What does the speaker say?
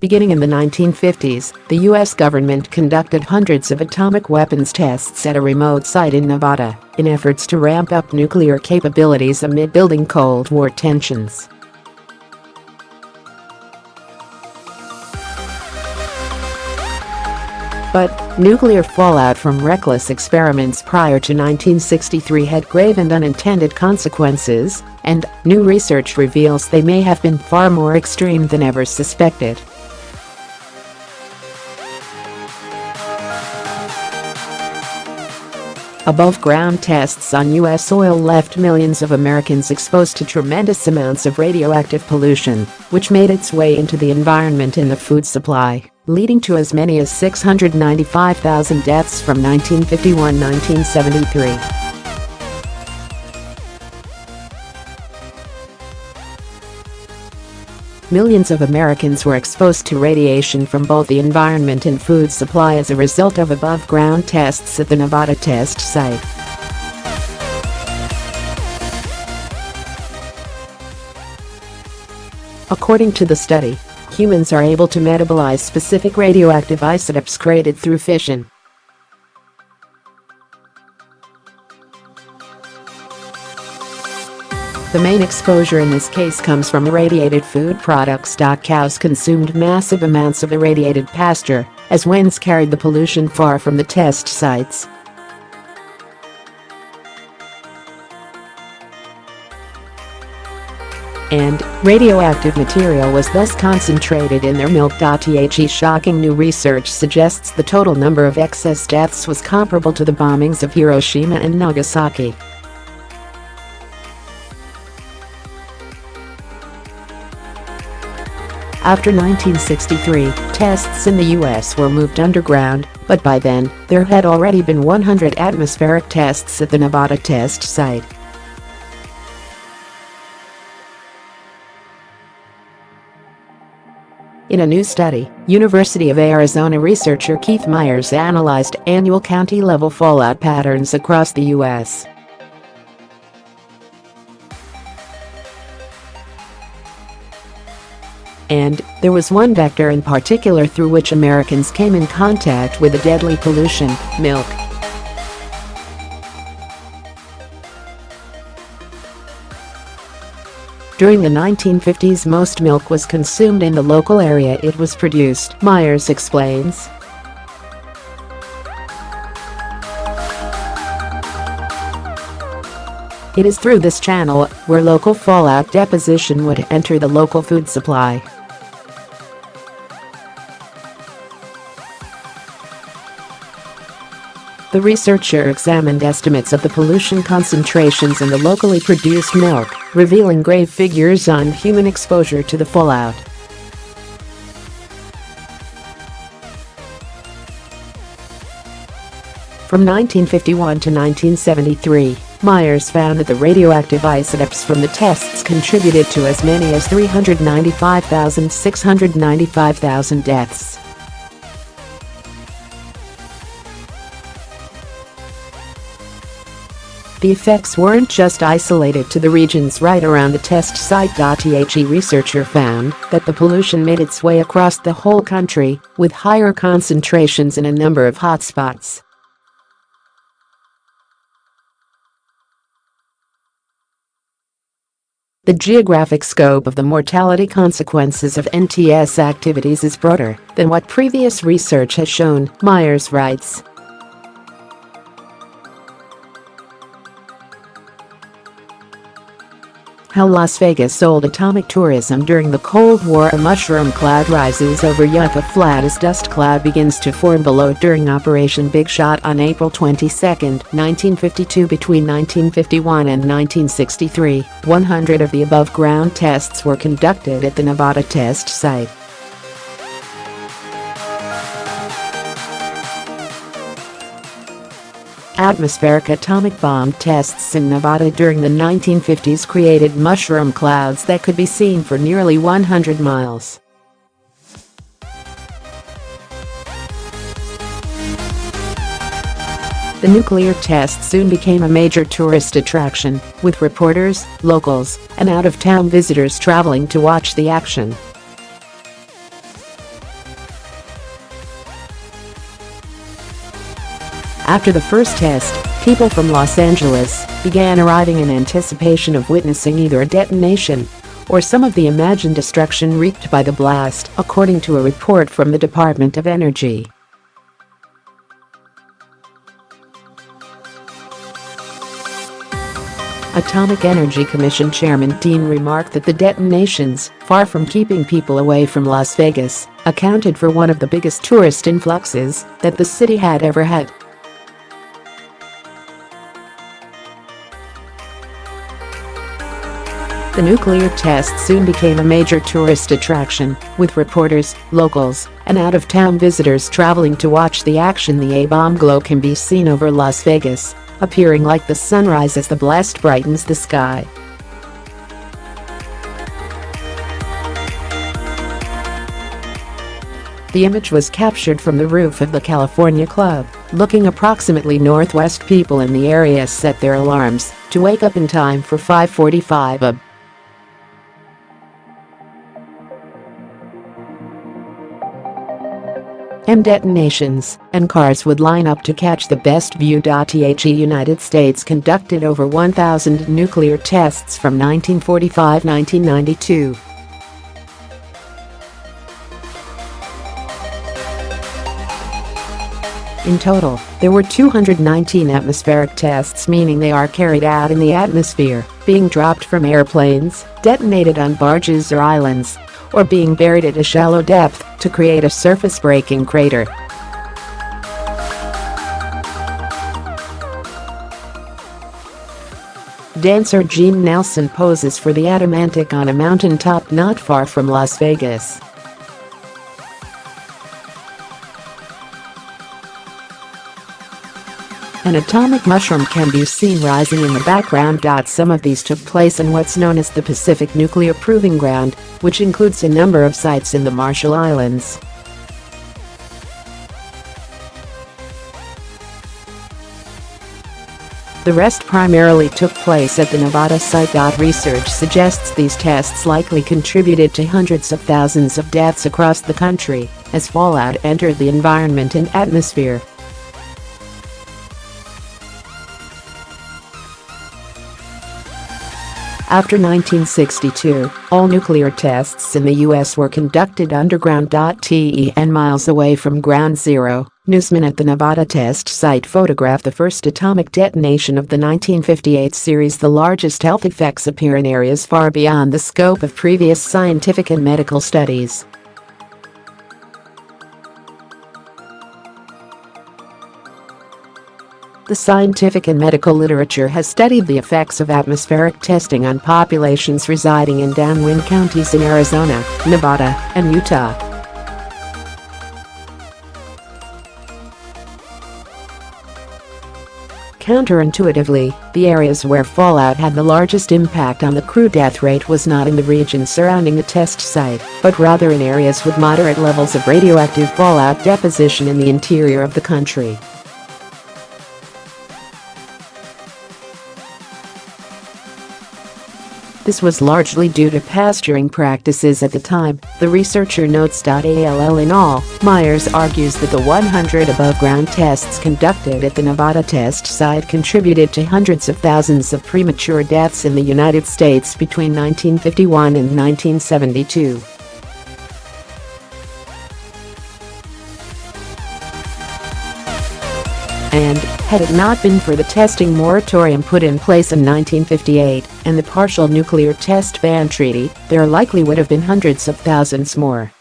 Beginning in the 1950s, the U.S. government conducted hundreds of atomic weapons tests at a remote site in Nevada in efforts to ramp up nuclear capabilities amid building Cold War tensions. But nuclear fallout from reckless experiments prior to 1963 had grave and unintended consequences, and new research reveals they may have been far more extreme than ever suspected. Above-ground tests on U.S. soil left millions of Americans exposed to tremendous amounts of radioactive pollution, which made its way into the environment and the food supply, leading to as many as 695,000 deaths from 1951–1973. Millions of Americans were exposed to radiation from both the environment and food supply as a result of above-ground tests at the Nevada Test Site. According to the study, humans are able to metabolize specific radioactive isotopes created through fission. The main exposure in this case comes from irradiated food products. Cows consumed massive amounts of irradiated pasture, as winds carried the pollution far from the test sites. And radioactive material was thus concentrated in their milk.The. Shocking new research suggests the total number of excess deaths was comparable to the bombings of Hiroshima and Nagasaki. After 1963, tests in the U.S. were moved underground, but by then, there had already been 100 atmospheric tests at the Nevada Test Site. In a new study, University of Arizona researcher Keith Meyers analyzed annual county-level fallout patterns across the U.S. And there was one vector in particular through which Americans came in contact with the deadly pollution: milk. During the 1950s, most milk was consumed in the local area it was produced, Meyers explains. It is through this channel where local fallout deposition would enter the local food supply. The researcher examined estimates of the pollution concentrations in the locally produced milk, revealing grave figures on human exposure to the fallout. From 1951 to 1973, Meyers found that the radioactive isotopes from the tests contributed to as many as 395,695,000 deaths. The effects weren't just isolated to the regions right around the test site.The researcher found that the pollution made its way across the whole country, with higher concentrations in a number of hotspots. The geographic scope of the mortality consequences of NTS activities is broader than what previous research has shown, Meyers writes. How Las Vegas sold atomic tourism during the Cold War. A mushroom cloud rises over Yucca Flat as dust cloud begins to form below it during Operation Big Shot on April 22, 1952. Between 1951 and 1963, 100 of the above-ground tests were conducted at the Nevada Test Site. Atmospheric atomic bomb tests in Nevada during the 1950s created mushroom clouds that could be seen for nearly 100 miles. The nuclear test soon became a major tourist attraction, with reporters, locals, and out-of-town visitors traveling to watch the action. After the first test, people from Los Angeles began arriving in anticipation of witnessing either a detonation or some of the imagined destruction wreaked by the blast, according to a report from the Department of Energy. Atomic Energy Commission Chairman Dean remarked that the detonations, far from keeping people away from Las Vegas, accounted for one of the biggest tourist influxes that the city had ever had. The nuclear test soon became a major tourist attraction, with reporters, locals, and out-of-town visitors traveling to watch the action. The A-bomb glow can be seen over Las Vegas, appearing like the sunrise as the blast brightens the sky. The image was captured from the roof of the California Club. Looking approximately northwest, people in the area set their alarms to wake up in time for 5:45 a.m. detonations, and cars would line up to catch the best view. The United States conducted over 1,000 nuclear tests from 1945-1992. In total, there were 219 atmospheric tests, meaning they are carried out in the atmosphere, being dropped from airplanes, detonated on barges or islands, or being buried at a shallow depth to create a surface-breaking crater. Dancer Gene Nelson poses for the Atomantic on a mountaintop not far from Las Vegas. An atomic mushroom can be seen rising in the background. Some of these took place in what's known as the Pacific Nuclear Proving Ground, which includes a number of sites in the Marshall Islands. The rest primarily took place at the Nevada site. Research suggests these tests likely contributed to hundreds of thousands of deaths across the country as fallout entered the environment and atmosphere. After 1962, all nuclear tests in the U.S. were conducted underground. 10 miles away from Ground Zero, newsmen at the Nevada Test Site photographed the first atomic detonation of the 1958 series. The largest health effects appear in areas far beyond the scope of previous scientific and medical studies. The scientific and medical literature has studied the effects of atmospheric testing on populations residing in downwind counties in Arizona, Nevada, and Utah. Counterintuitively, the areas where fallout had the largest impact on the crew death rate was not in the region surrounding the test site, but rather in areas with moderate levels of radioactive fallout deposition in the interior of the country. This was largely due to pasturing practices at the time, the researcher notes. In all, Meyers argues that the 100 above-ground tests conducted at the Nevada Test Site contributed to hundreds of thousands of premature deaths in the United States between 1951 and 1972. And, had it not been for the testing moratorium put in place in 1958 and the partial nuclear test ban treaty, there likely would have been hundreds of thousands more.